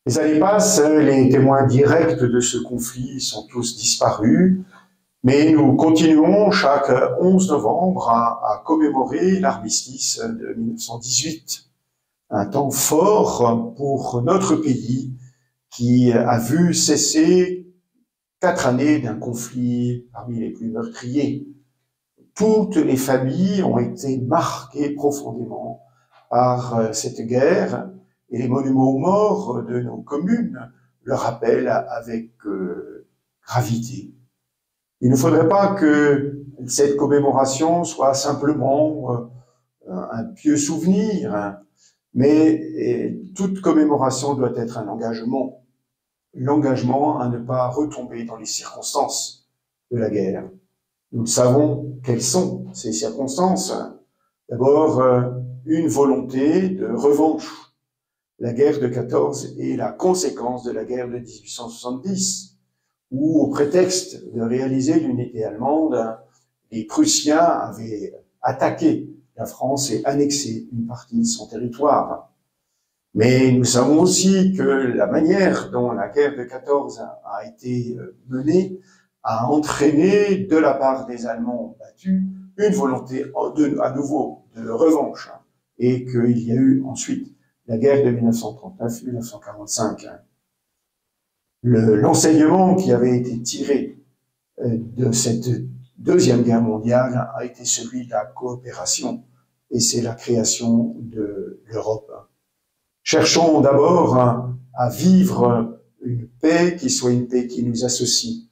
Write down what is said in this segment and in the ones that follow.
Les années passent, les témoins directs de ce conflit sont tous disparus, mais nous continuons chaque 11 novembre à commémorer l'armistice de 1918, un temps fort pour notre pays qui a vu cesser 4 années d'un conflit parmi les plus meurtriers. Toutes les familles ont été marquées profondément par cette guerre, et les monuments aux morts de nos communes le rappellent avec gravité. Il ne faudrait pas que cette commémoration soit simplement un pieux souvenir, mais toute commémoration doit être un engagement. L'engagement à ne pas retomber dans les circonstances de la guerre. Nous savons quelles sont ces circonstances. D'abord, une volonté de revanche. La guerre de 14 est la conséquence de la guerre de 1870, où, au prétexte de réaliser l'unité allemande, les Prussiens avaient attaqué la France et annexé une partie de son territoire. Mais nous savons aussi que la manière dont la guerre de 14 a été menée a entraîné, de la part des Allemands battus, une volonté à nouveau de revanche, et qu'il y a eu ensuite la guerre de 1939-1945. L'enseignement qui avait été tiré de cette Deuxième Guerre mondiale a été celui de la coopération, et c'est la création de l'Europe. Cherchons d'abord à vivre une paix qui soit une paix qui nous associe,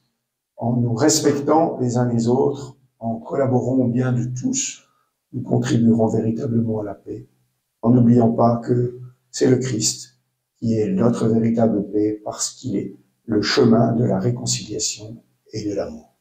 en nous respectant les uns les autres, en collaborant au bien de tous, nous contribuerons véritablement à la paix, en n'oubliant pas que c'est le Christ qui est notre véritable paix, parce qu'il est le chemin de la réconciliation et de l'amour.